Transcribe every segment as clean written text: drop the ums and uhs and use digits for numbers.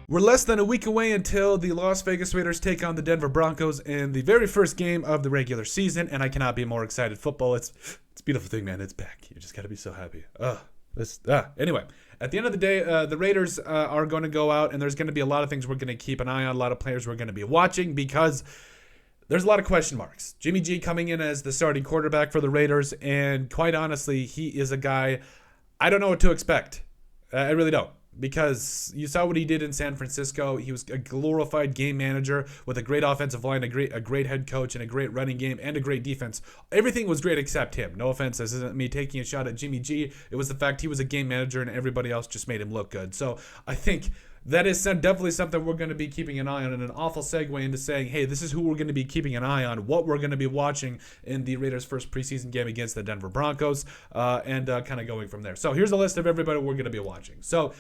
We're less than a week away until the Las Vegas Raiders take on the Denver Broncos in the very first game of the regular season, and I cannot be more excited. Football, it's a beautiful thing, man. It's back. You just got to be so happy. Anyway, at the end of the day, the Raiders are going to go out, and there's going to be a lot of things we're going to keep an eye on, a lot of players we're going to be watching because there's a lot of question marks. Jimmy G coming in as the starting quarterback for the Raiders, and quite honestly, he is a guy I don't know what to expect. I really don't. Because you saw what he did in San Francisco. He was a glorified game manager with a great offensive line, a great head coach, and a great running game, and a great defense. Everything was great except him. No offense, this isn't me taking a shot at Jimmy G. It was the fact he was a game manager and everybody else just made him look good. So I think that is definitely something we're going to be keeping an eye on, and an awful segue into saying, hey, this is who we're going to be keeping an eye on, what we're going to be watching in the Raiders' first preseason game against the Denver Broncos, and kind of going from there. So here's a list of everybody we're going to be watching. So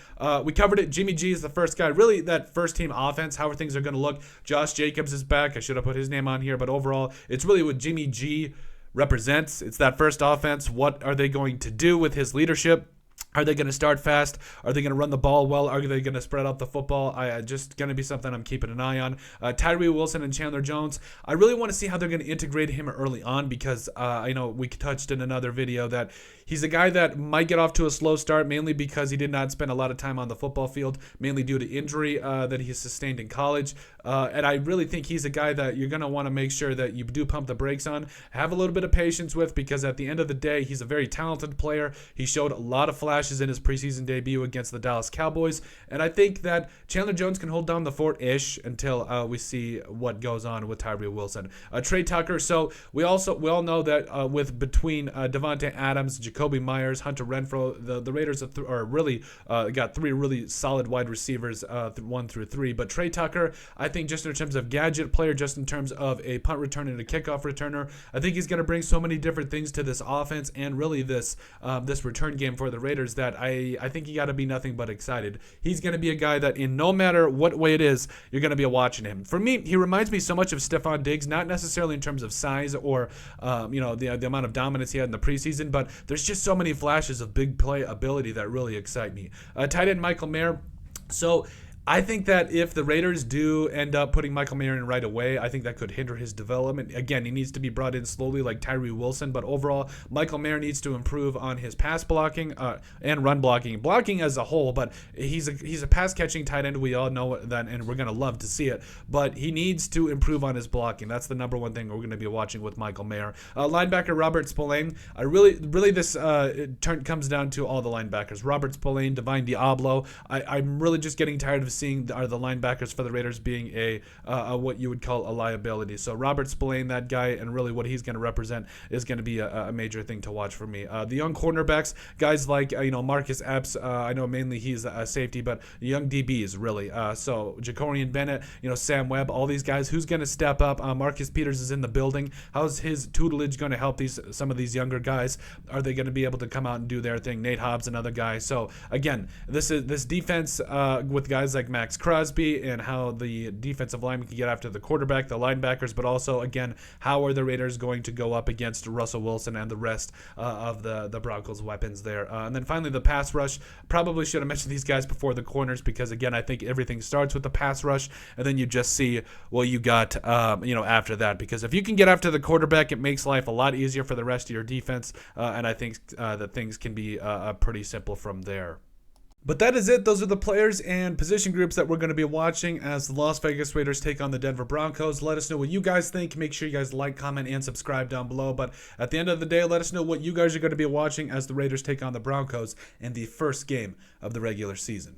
we covered it. Jimmy G is the first guy. Really, that first-team offense, how things are going to look. Josh Jacobs is back. I should have put his name on here, but overall, it's really what Jimmy G represents. It's that first offense. What are they going to do with his leadership? Are they going to start fast? Are they going to run the ball well? Are they going to spread out the football? Just going to be something I'm keeping an eye on. Tyree Wilson and Chandler Jones, I really want to see how they're going to integrate him early on because I know we touched in another video that he's a guy that might get off to a slow start, mainly because he did not spend a lot of time on the football field, mainly due to injury that he sustained in college. And I really think he's a guy that you're going to want to make sure that you do pump the brakes on, have a little bit of patience with, because at the end of the day, he's a very talented player. He showed a lot of flashes in his preseason debut against the Dallas Cowboys, and I think that Chandler Jones can hold down the fort-ish until we see what goes on with Tyree Wilson. Trey Tucker, so we all know that with between Devontae Adams, Jacoby Myers, Hunter Renfrow, the Raiders are really got three really solid wide receivers, 1 through 3, but Trey Tucker, I think just in terms of gadget player, just in terms of a punt returner and a kickoff returner, I think he's going to bring so many different things to this offense and really this return game for the Raiders that I think you got to be nothing but excited. He's going to be a guy that in no matter what way it is, you're going to be watching him. For me, he reminds me so much of Stephon Diggs, not necessarily in terms of size or the amount of dominance he had in the preseason, but there's just so many flashes of big play ability that really excite me. Tight end Michael Mayer. So I think that if the Raiders do end up putting Michael Mayer in right away, I think that could hinder his development. Again, he needs to be brought in slowly like Tyree Wilson, but overall, Michael Mayer needs to improve on his pass blocking and run blocking as a whole, but he's a pass-catching tight end. We all know that, and we're going to love to see it, but he needs to improve on his blocking. That's the number one thing we're going to be watching with Michael Mayer. Linebacker Robert Spillane, it comes down to all the linebackers. Robert Spillane, Divine Diablo. I'm really just getting tired of seeing the linebackers for the Raiders being a what you would call a liability. So Robert Spillane, that guy, and really what he's going to represent is going to be a major thing to watch for me. The young cornerbacks, guys like Marcus Epps, I know mainly he's a safety, but young DBs really. So Jacorian Bennett, Sam Webb, all these guys. Who's going to step up? Marcus Peters is in the building. How's his tutelage going to help some of these younger guys? Are they going to be able to come out and do their thing? Nate Hobbs, another guy. So again, this defense with guys like Max Crosby and how the defensive lineman can get after the quarterback, the linebackers, but also, again, how are the Raiders going to go up against Russell Wilson and the rest of the Broncos' weapons there. And then finally, the pass rush. Probably should have mentioned these guys before the corners because, again, I think everything starts with the pass rush, and then you just see what you got, after that. Because if you can get after the quarterback, it makes life a lot easier for the rest of your defense, and I think that things can be pretty simple from there. But that is it. Those are the players and position groups that we're going to be watching as the Las Vegas Raiders take on the Denver Broncos. Let us know what you guys think. Make sure you guys like, comment, and subscribe down below. But at the end of the day, let us know what you guys are going to be watching as the Raiders take on the Broncos in the first game of the regular season.